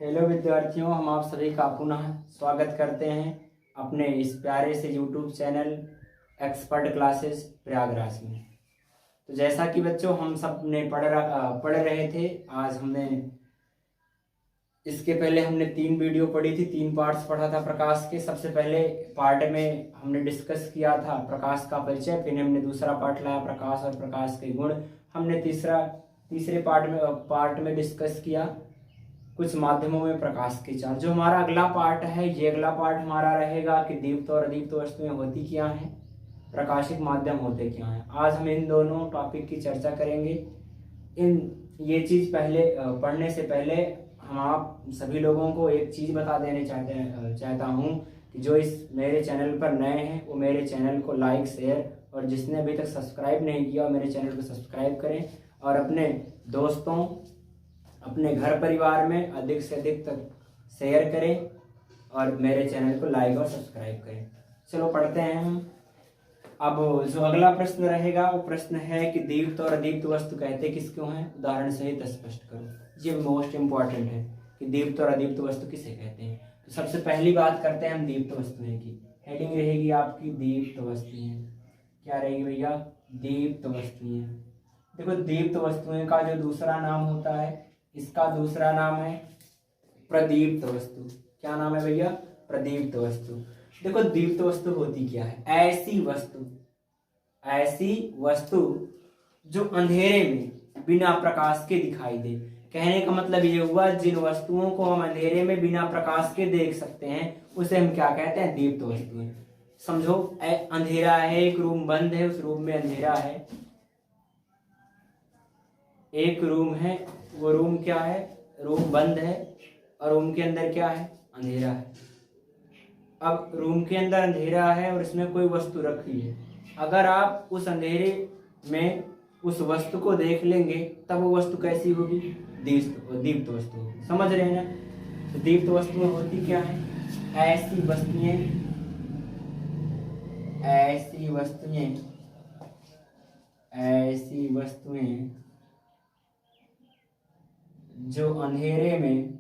Hello विद्यार्थियों, हम आप सभी का पुनः स्वागत करते हैं अपने इस प्यारे से YouTube channel expert classes Prayagraj में। तो जैसा कि बच्चों हम सब ने पढ़ रहे थे। आज हमने इसके पहले हमने 3 वीडियो पढ़ी थी, 3 पार्ट्स पढ़ा था प्रकाश के। सबसे पहले पार्ट में हमने डिस्कस किया था प्रकाश का परिचय, फिर हमने दूसरा पार्ट लाया प्रकाश और प्रकाश के गुण। हमने तीसरे पार्ट में डिस्कस किया कुछ माध्यमों में प्रकाश के चार्ज। जो हमारा अगला पार्ट है, ये अगला पार्ट हमारा रहेगा कि दीप्त और अदीप्त वस्तुएं होती क्या हैं, प्रकाशिक माध्यम होते क्या हैं। आज हम इन दोनों टॉपिक की चर्चा करेंगे। ये चीज पहले पढ़ने से पहले हम आप सभी लोगों को एक चीज बता देने चाहता हूँ कि जो इस मेरे चैनल पर नए हैं वो मेरे चैनल को लाइक, शेयर और जिसने अभी तक सब्सक्राइब नहीं किया मेरे चैनल को सब्सक्राइब करें और अपने दोस्तों, अपने घर परिवार में अधिक से अधिक तक शेयर करें और मेरे चैनल को लाइक और सब्सक्राइब करें। चलो पढ़ते हैं हम। अब जो अगला प्रश्न रहेगा वो प्रश्न है कि दीप्त और अदीप्त वस्तु कहते किसको हैं, उदाहरण सहित स्पष्ट करो। ये मोस्ट इंपॉर्टेंट है कि दीप्त और अदीप्त वस्तु किसे कहते हैं। तो सबसे पहली बात करते हैं हम दीप्त वस्तुएं की। हेडिंग रहेगी आपकी दीप्त वस्तुएं। क्या रहेगी भैया? दीप्त वस्तुएं। देखो, दीप्त वस्तुएं का जो दूसरा नाम होता है, इसका दूसरा नाम है प्रदीप्त वस्तु। क्या नाम है भैया? प्रदीप्त वस्तु। देखो, दीप्त वस्तु होती क्या है? ऐसी वस्तु जो अंधेरे में बिना प्रकाश के दिखाई दे। कहने का मतलब ये हुआ, जिन वस्तुओं को हम अंधेरे में बिना प्रकाश के देख सकते हैं उसे हम क्या कहते हैं? दीप्त वस्तुएं। समझो, अंधेरा है, एक रूम बंद है, उस रूम में अंधेरा है। एक रूम है, वो रूम क्या है? रूम बंद है और रूम के अंदर क्या है? अंधेरा है। अब रूम के अंदर अंधेरा है और इसमें कोई वस्तु रखी है। अगर आप उस अंधेरे में उस वस्तु को देख लेंगे तब वो वस्तु कैसी होगी? दीप्त वस्तु होगी। समझ रहे हैं ना? तो दीप्त वस्तुएं होती क्या है? ऐसी वस्तुएं जो अंधेरे में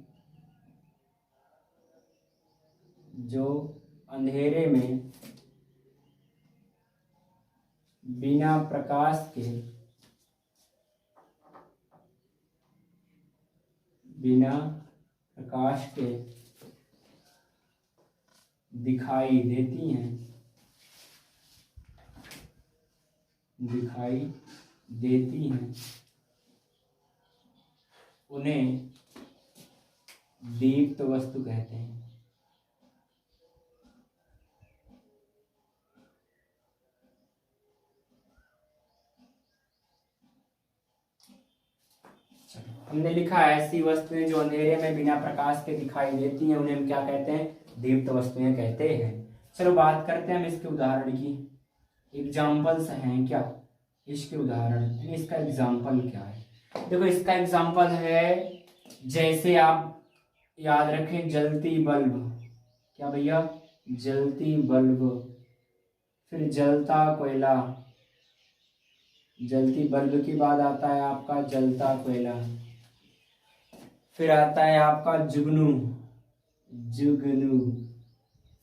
बिना प्रकाश के दिखाई देती हैं उन्हें दीप्त वस्तु कहते हैं। हमने लिखा ऐसी वस्तुएं जो अंधेरे में बिना प्रकाश के दिखाई देती हैं उन्हें हम क्या कहते हैं? दीप्त वस्तुएं कहते हैं। चलो बात करते हैं हम इसके उदाहरण की। एग्जाम्पल्स हैं क्या इसके उदाहरण? इसका एग्जाम्पल क्या है? देखो, इसका एग्जाम्पल है, जैसे आप याद रखें, जलती बल्ब। क्या भैया? जलती बल्ब। फिर जलता कोयला। जलती बल्ब के बाद आता है आपका जलता कोयला। फिर आता है आपका जुगनू।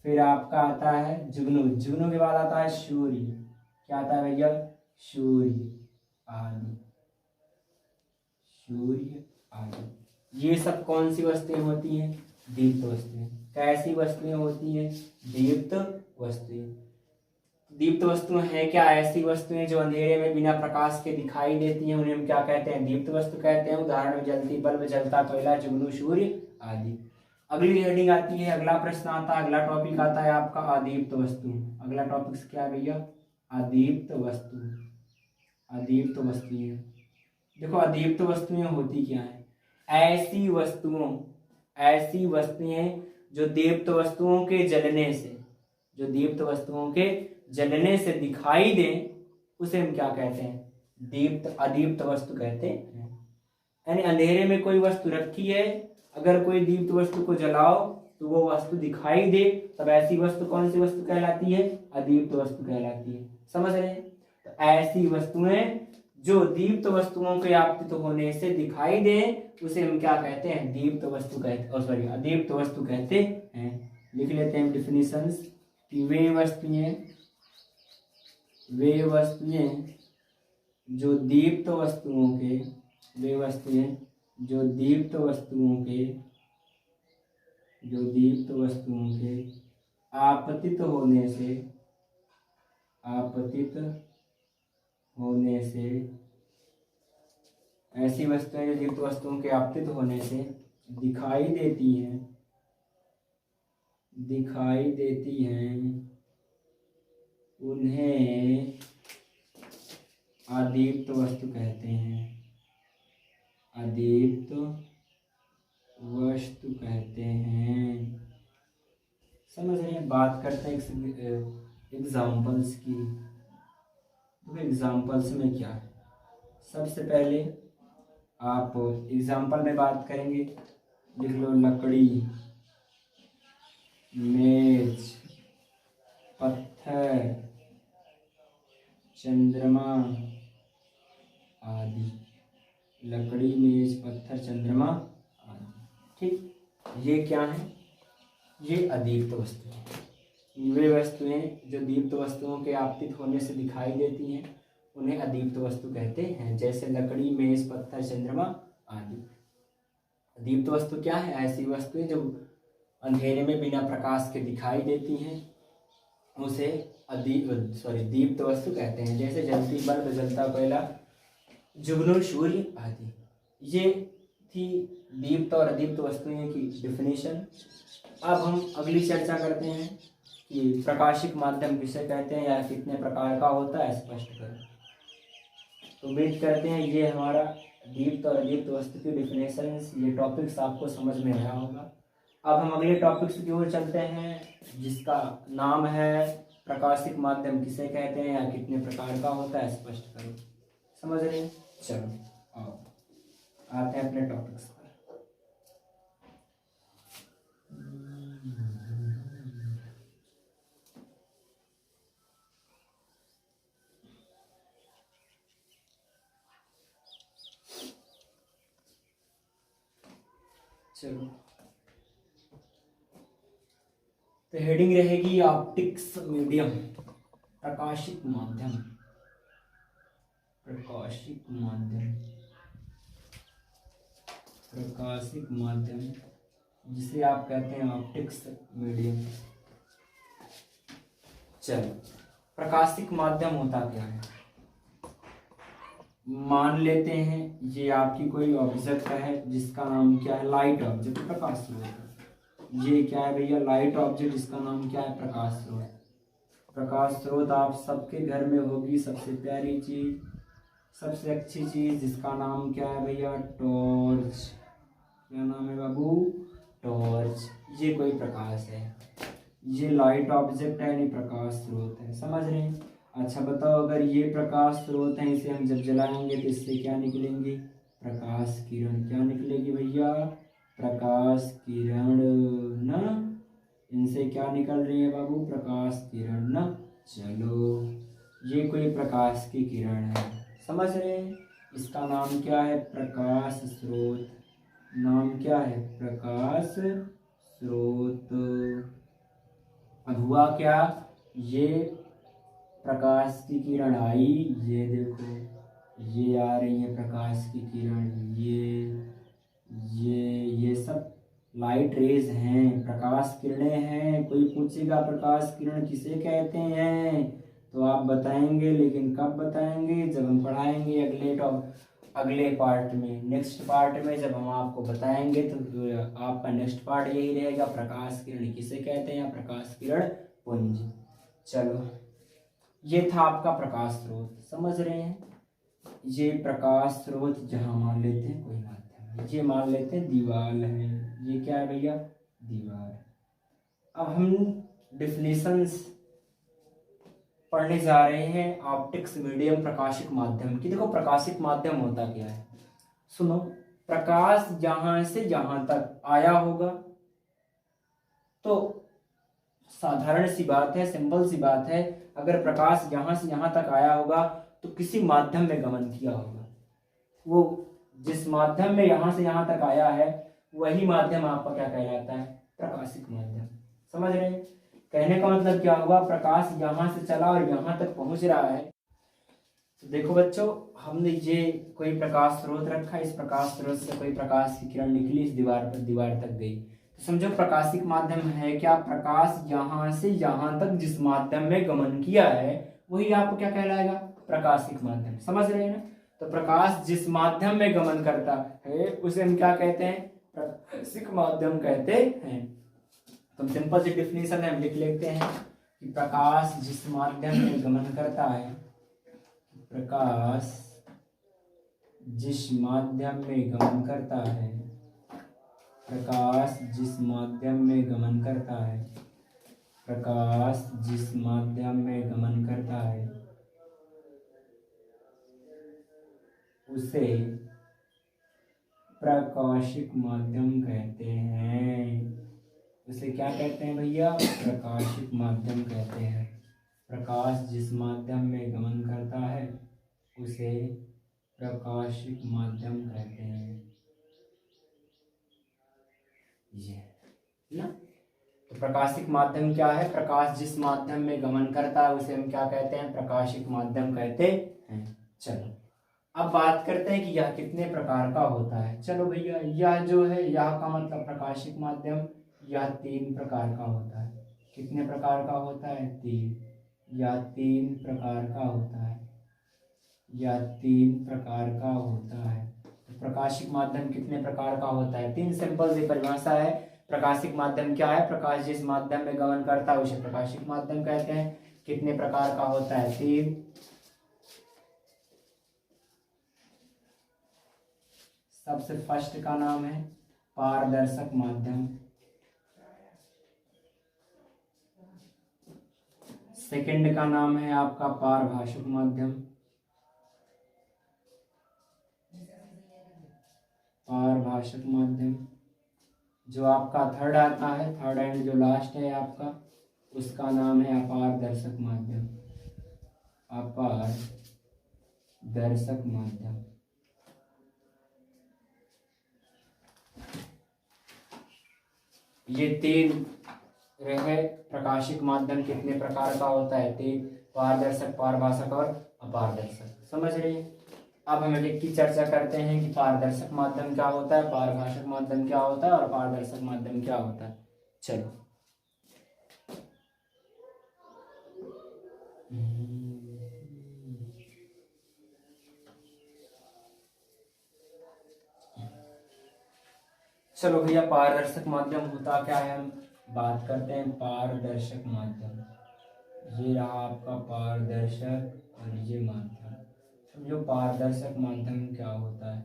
फिर आपका आता है जुगनू के बाद आता है सूर्य। क्या आता है भैया? सूर्य आदि। ये सब कौन सी वस्तुएं होती हैं? दीप्त वस्तुएं। कैसी वस्तुएं होती हैं? दीप्त वस्तुएं। दीप्त वस्तुएं हैं क्या? ऐसी वस्तुएं जो अंधेरे में बिना प्रकाश के दिखाई देती हैं उन्हें हम क्या कहते हैं? दीप्त वस्तु कहते हैं। उदाहरण में जलती बल्ब, जलता कोयला, जुगनू, सूर्य आदि। अगली हेडिंग आती है, अगला प्रश्न आता है, अगला टॉपिक आता है आपका अदीप्त वस्तु। अगला टॉपिक क्या है भैया? अदीप्त वस्तुएं। देखो, अदीप्त वस्तुएं होती क्या है? ऐसी वस्तुएं जो दीप्त वस्तुओं के जलने से दिखाई दें उसे हम क्या कहते हैं? अदीप्त वस्तु कहते हैं। यानी अंधेरे में कोई वस्तु रखी है, अगर कोई दीप्त वस्तु को जलाओ तो वो वस्तु दिखाई दे, तब ऐसी वस्तु कौन सी वस्तु कहलाती है? अदीप्त वस्तु कहलाती है। समझ रहे हैं? तो ऐसी वस्तुएं जो दीप्त वस्तुओं के आपतित होने से दिखाई दे उसे हम क्या कहते हैं, दीप्त वस्तु कहते, और सॉरी अदीप्त वस्तु कहते हैं। लिख लेते हैं डिफिनीशंस कि वे वस्तुएं जो दीप्त वस्तुओं के, वे वस्तुएं जो दीप्त वस्तुओं के आपतित होने से ऐसी वस्तुएं जो दीप्त वस्तुओं के आपतित होने से दिखाई देती हैं उन्हें अदीप्त वस्तु कहते हैं, अदीप्त वस्तु कहते हैं। समझ रहे हैं? बात करते हैं एग्जाम्पल्स की। तो एग्जाम्पल्स में क्या है, सबसे पहले आप एग्जाम्पल में बात करेंगे, लिख लो लकड़ी, मेज, पत्थर, चंद्रमा आदि। लकड़ी, मेज, पत्थर, चंद्रमा आदि। ठीक, ये क्या है, ये अदीप्त वस्तु है। वे वस्तुएं जो दीप्त वस्तुओं के आपतित होने से दिखाई देती हैं उन्हें अदीप्त वस्तु कहते हैं, जैसे लकड़ी, मेज, पत्थर, चंद्रमा आदि। दीप्त वस्तु क्या है, ऐसी वस्तुएं जो अंधेरे में बिना प्रकाश के दिखाई देती हैं उसे दीप्त वस्तु कहते हैं, जैसे जलती बल्ब, जलता कोयला, जुगनू, सूर्य आदि। ये थी दीप्त और अदीप्त वस्तुएं की डिफिनीशन। अब हम अगली चर्चा करते हैं कि प्रकाशिक माध्यम किसे कहते हैं या कितने प्रकार का होता है, स्पष्ट करें। तो उम्मीद करते हैं ये हमारा दीप्त और अदीप्त वस्तु की डिफिनेशंस, ये टॉपिक्स आपको समझ में आया होगा। अब हम अगले टॉपिक्स की ओर चलते हैं जिसका नाम है प्रकाशिक माध्यम किसे कहते हैं या कितने प्रकार का होता है, स्पष्ट करो। समझ रहे हैं? चलो आओ आते हैं अपने टॉपिक्स पर। चलो, तो हेडिंग रहेगी ऑप्टिक्स मीडियम, प्रकाशिक माध्यम। प्रकाशिक माध्यम जिसे आप कहते हैं ऑप्टिक्स मीडियम। चलो, प्रकाशिक माध्यम होता क्या है, मान लेते हैं ये आपकी कोई ऑब्जेक्ट है जिसका नाम क्या है, लाइट ऑब्जेक्ट, प्रकाश स्रोत। ये क्या है भैया, लाइट ऑब्जेक्ट जिसका नाम क्या है, प्रकाश स्रोत। प्रकाश स्रोत आप सबके घर में होगी सबसे प्यारी चीज, सबसे अच्छी चीज, जिसका नाम क्या है भैया, टॉर्च। क्या नाम है बाबू, टॉर्च। ये कोई प्रकाश है, ये लाइट ऑब्जेक्ट है, नहीं प्रकाश स्रोत है। समझ रहे हैं? अच्छा बताओ, अगर ये प्रकाश स्रोत है, इसे हम जब जलाएंगे तो इससे क्या निकलेंगी, प्रकाश किरण। क्या निकलेगी भैया, प्रकाश किरण ना। इनसे क्या निकल रही है बाबू, प्रकाश किरण ना। चलो, ये कोई प्रकाश की किरण है। समझ रहे हैं? इसका नाम क्या है, प्रकाश स्रोत। नाम क्या है, प्रकाश स्रोत। अब हुआ क्या, ये प्रकाश की किरण आई, ये देखो ये आ रही है प्रकाश की किरण, ये सब लाइट रेज हैं, प्रकाश किरणें हैं। कोई पूछेगा प्रकाश किरण किसे कहते हैं तो आप बताएंगे, लेकिन कब बताएंगे, जब हम पढ़ाएंगे अगले पार्ट में, नेक्स्ट पार्ट में जब हम आपको बताएंगे तो आपका नेक्स्ट पार्ट यही रहेगा, प्रकाश किरण किसे कहते हैं या प्रकाश किरण पुंज। चलो, ये था आपका प्रकाश स्रोत। समझ रहे हैं? ये प्रकाश स्रोत जहां मान लेते हैं कोई माध्यम है, ये मान लेते हैं दीवार है। ये क्या है भैया, दीवार। अब हम डिफिनेशंस पढ़ने जा रहे हैं ऑप्टिक्स मीडियम, प्रकाशिक माध्यम की। देखो, प्रकाशिक माध्यम होता क्या है, सुनो। प्रकाश जहां से जहां तक आया होगा, तो साधारण सी बात है, सिंपल सी बात है, अगर प्रकाश यहां से यहां तक आया होगा तो किसी माध्यम में गमन किया होगा। वो जिस माध्यम में यहाँ से यहाँ तक आया है वही माध्यम आपका क्या कहलाता है, प्रकाशिक माध्यम। समझ रहे हैं? कहने का मतलब क्या हुआ, प्रकाश यहाँ से चला और यहाँ तक पहुंच रहा है। तो देखो बच्चों, हमने ये कोई प्रकाश स्रोत रखा, इस प्रकाश स्रोत से कोई प्रकाश की किरण निकली, इस दीवार पर, दीवार तक गई, तो समझो प्रकाशिक माध्यम है क्या, प्रकाश यहाँ से यहाँ तक जिस माध्यम में गमन किया है वही आपको क्या कहलाएगा, प्रकाशिक माध्यम। समझ रहे हैं ना? तो प्रकाश जिस माध्यम में गमन करता है उसे हम क्या कहते हैं, प्रकाशिक माध्यम कहते हैं। तो सिंपल सी डिफिनेशन है, हम लिख लेते हैं कि प्रकाश जिस माध्यम में गमन करता है, प्रकाश जिस माध्यम में गमन करता है, प्रकाश जिस माध्यम में गमन करता है, प्रकाश जिस माध्यम में गमन करता है उसे प्रकाशिक माध्यम कहते हैं। उसे क्या कहते हैं भैया, प्रकाशिक माध्यम कहते हैं। प्रकाश जिस माध्यम में गमन करता है उसे प्रकाशिक माध्यम कहते हैं। ये ना, तो प्रकाशिक माध्यम क्या है, प्रकाश जिस माध्यम में गमन करता है उसे हम क्या कहते हैं, प्रकाशिक माध्यम कहते हैं। चलो अब बात करते हैं कि यह कितने प्रकार का होता है। चलो भैया, यह जो है, यह का मतलब प्रकाशिक माध्यम, यह 3 प्रकार का होता है। कितने प्रकार का होता है, 3। यह 3 प्रकार का होता है, यह 3 प्रकार का होता है। तो प्रकाशिक माध्यम कितने प्रकार का होता है, 3 सिंपल सी परिभाषा है। प्रकाशिक माध्यम क्या है, प्रकाश जिस माध्यम में गमन करता है उसे प्रकाशिक माध्यम कहते हैं। कितने प्रकार का होता है, 3। सबसे फर्स्ट का नाम है पारदर्शक माध्यम, सेकंड का नाम है आपका पारभाषक माध्यम, पारभाषक माध्यम। जो आपका थर्ड आता है, थर्ड एंड जो लास्ट है आपका, उसका नाम है अपारदर्शक माध्यम, अपारदर्शक माध्यम। ये 3 रहे प्रकाशिक माध्यम कितने प्रकार का होता है, 3। पारदर्शक, पारभाषक और अपारदर्शक। समझ रहे हैं? अब हम एक की चर्चा करते हैं कि पारदर्शक माध्यम क्या होता है, पारभाषक माध्यम क्या होता है और अपारदर्शक माध्यम क्या होता है। चलो चलो भैया, पारदर्शक माध्यम होता क्या है, हम बात करते हैं। पारदर्शक माध्यम, ये रहा आपका पारदर्शक और ये माध्यम। समझो पारदर्शक माध्यम क्या होता है।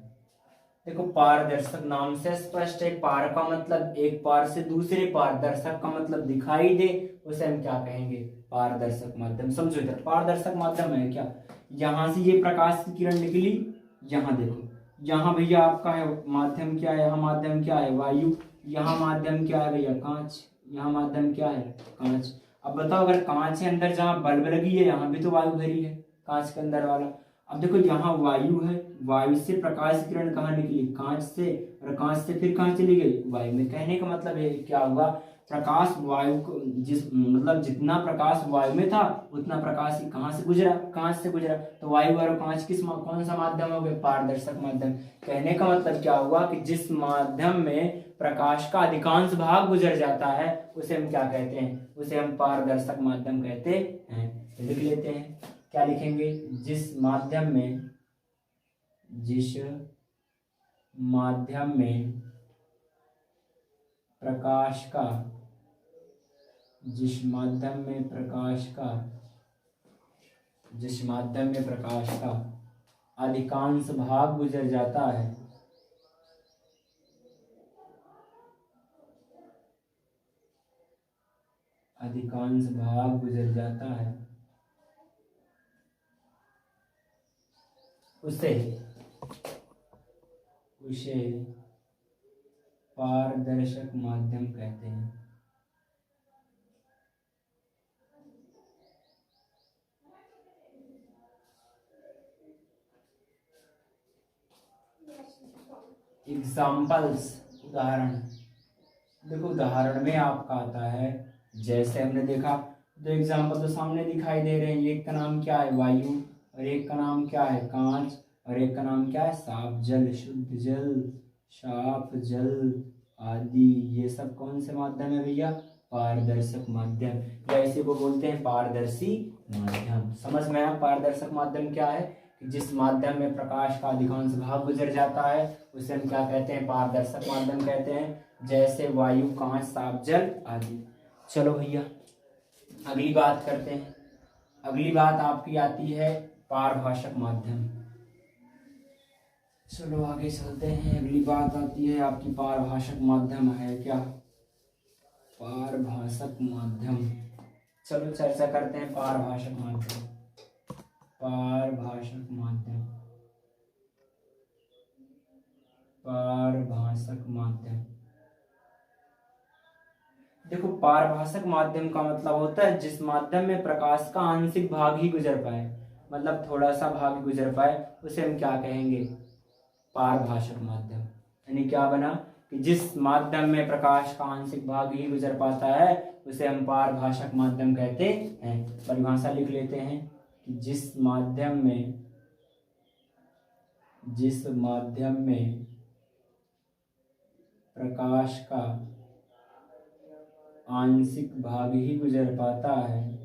देखो, पारदर्शक नाम से स्पष्ट है, पार का मतलब एक पार से दूसरे पार, दर्शक का मतलब दिखाई दे, उसे हम क्या कहेंगे, पारदर्शक माध्यम। समझो इधर पारदर्शक माध्यम है क्या, यहाँ से ये प्रकाश की किरण निकली, यहाँ देखो, यहाँ भैया आपका है माध्यम क्या है, यहाँ माध्यम क्या है, वायु। यहाँ माध्यम क्या है भैया, कांच। यहाँ माध्यम क्या है, कांच। अब बताओ, अगर कांच है अंदर, जहाँ बल्ब लगी है यहाँ भी तो वायु भरी है, कांच के अंदर वाला। अब देखो, यहाँ वायु है, वायु से प्रकाश किरण कहाँ निकली, कांच से, और कांच से फिर कहाँ चली गई, वायु में। कहने का मतलब है क्या हुआ, प्रकाश वायु को जिस मतलब जितना प्रकाश वायु में था उतना प्रकाश कहाँ से गुजरा, कांच से गुजरा। तो वायु और कांच कौन सा माध्यम हो गया, पारदर्शक माध्यम। कहने का मतलब क्या हुआ कि जिस माध्यम में प्रकाश का अधिकांश भाग गुजर जाता है उसे हम क्या कहते हैं, उसे हम पारदर्शक माध्यम कहते हैं। लिख लेते हैं, क्या लिखेंगे, जिस माध्यम में प्रकाश का, जिस माध्यम में प्रकाश का अधिकांश भाग गुजर जाता है, अधिकांश भाग गुजर जाता है, उसे पारदर्शक माध्यम कहते हैं। एग्जाम्पल्स, उदाहरण। देखो उदाहरण में आपका आता है, जैसे हमने देखा दो एग्जाम्पल तो सामने दिखाई दे रहे हैं। एक का नाम क्या है, वायु, और एक का नाम क्या है, कांच, और एक का नाम क्या है, साफ जल, शुद्ध जल, साफ जल आदि। ये सब कौन से माध्यम है भैया, पारदर्शक माध्यम, या इसी को बोलते हैं पारदर्शी माध्यम। समझ में आया पारदर्शक माध्यम क्या है, कि जिस माध्यम में प्रकाश का अधिकांश भाग गुजर जाता है उसे हम क्या कहते हैं, पारदर्शक माध्यम कहते हैं, जैसे वायु, कांच, साफ जल आदि। चलो भैया अगली बात करते हैं। अगली बात आपकी आती है पारभाषक माध्यम। चलो आगे चलते हैं। अगली बात आती है आपकी पारभाषक माध्यम है क्या, पारभाषक माध्यम। चलो चर्चा करते हैं पारभाषक माध्यम। पारभाषक माध्यम, पारभाषक माध्यम। देखो पारभाषक माध्यम का मतलब होता है जिस माध्यम में प्रकाश का आंशिक भाग ही गुजर पाए, मतलब थोड़ा सा भाग गुजर पाए, उसे हम क्या कहेंगे, पारभाषक माध्यम। यानी क्या बना, कि जिस माध्यम में प्रकाश का आंशिक भाग ही गुजर पाता है उसे हम पारभाषक माध्यम कहते हैं। परिभाषा लिख लेते हैं कि जिस माध्यम में प्रकाश का आंशिक भाग ही गुजर पाता है,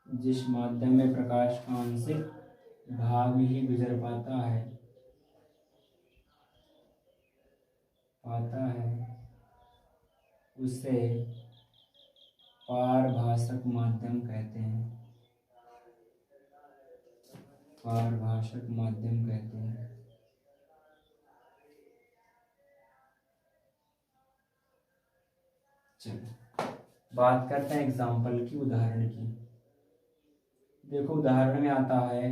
जिस माध्यम में प्रकाश का आंशिक भाग ही गुजर पाता है उसे पारभाषक माध्यम कहते हैं, पारभाषक माध्यम कहते हैं। चलो बात करते हैं एग्जाम्पल की, उदाहरण की। देखो उदाहरण में आता है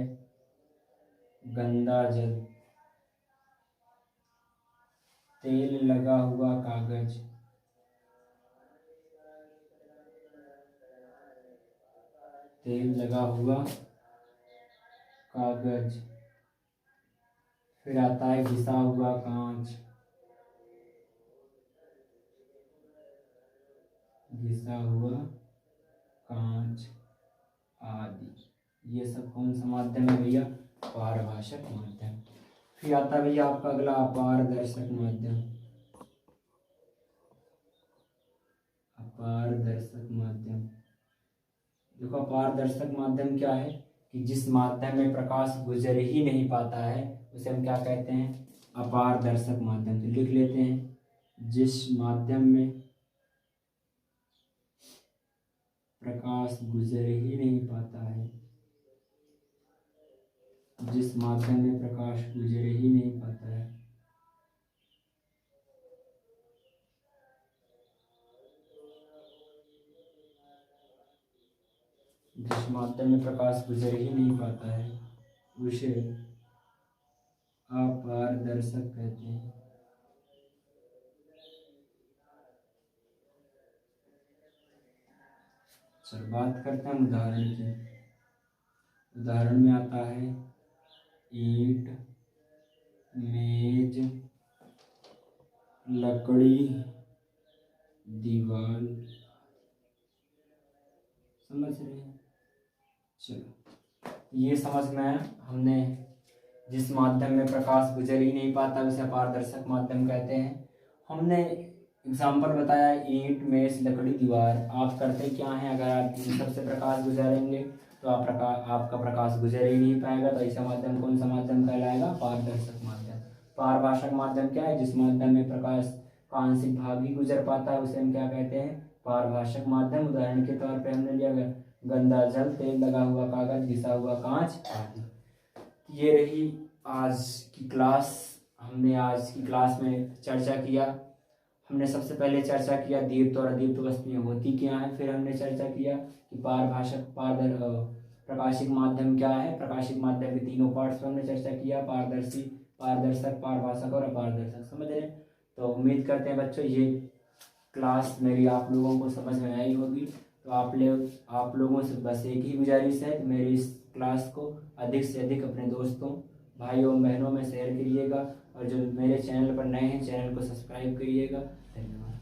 गंदा जल, तेल लगा हुआ कागज, तेल लगा हुआ कागज। फिर आता है घिसा हुआ कांच, घिसा हुआ कांच आदि। ये सब कौन सा माध्यम है भैया, पारभाषक माध्यम। फिर आता है भैया आपका अगला अपारदर्शक माध्यम। अपारदर्शक माध्यम, देखो अपारदर्शक माध्यम क्या है, कि जिस माध्यम में प्रकाश गुजर ही नहीं पाता है उसे हम क्या कहते हैं, अपारदर्शक माध्यम। तो लिख लेते हैं, जिस माध्यम में प्रकाश गुजर ही नहीं पाता है, जिस माध्यम में प्रकाश गुजर ही नहीं पाता है जिस माध्यम में प्रकाश गुजर ही नहीं पाता है उसे अपारदर्शक कहते हैं। चल बात करते हैं उदाहरण की। उदाहरण में आता है ईंट, मेज, लकड़ी, दीवार। समझ रहे हैं। चलो ये समझ में आया, हमने जिस माध्यम में प्रकाश गुजर ही नहीं पाता उसे अपारदर्शक माध्यम कहते हैं। हमने एग्जाम्पल बताया ईंट, मेज, लकड़ी, दीवार। आप करते क्या हैं, अगर आप इन सबसे प्रकाश गुजारेंगे तो आपका प्रकाश गुजर ही नहीं पाएगा, तो ऐसा माध्यम कौन सा माध्यम कहलाएगा, पारदर्शक माध्यम। पारभाषक माध्यम क्या है, जिस माध्यम में प्रकाश का आंशिक भाग ही गुजर पाता है उसे हम क्या कहते हैं, पारभाषक माध्यम। उदाहरण के तौर पे हमने लिया गंदा जल, तेल लगा हुआ कागज, घिसा हुआ कांच आदि। ये रही आज की क्लास। हमने आज की क्लास में चर्चा किया। हमने सबसे पहले चर्चा किया दीप्त और अदीप्त वस्तुएं होती क्या हैं, फिर हमने चर्चा किया कि पारभाषक प्रकाशिक माध्यम क्या है। प्रकाशिक माध्यम के तीनों पार्ट्स पर हमने चर्चा किया, पारदर्शी, पारदर्शक, पारभाषक और अपारदर्शक। समझ रहे हैं। तो उम्मीद करते हैं बच्चों ये क्लास मेरी आप लोगों को समझ में आई होगी। तो आप लोगों से बस एक ही गुजारिश है कि मेरी इस क्लास को अधिक से अधिक अपने दोस्तों भाइयों बहनों में शेयर करिएगा, और जो मेरे चैनल पर नए हैं चैनल को सब्सक्राइब करिएगा। धन्यवाद।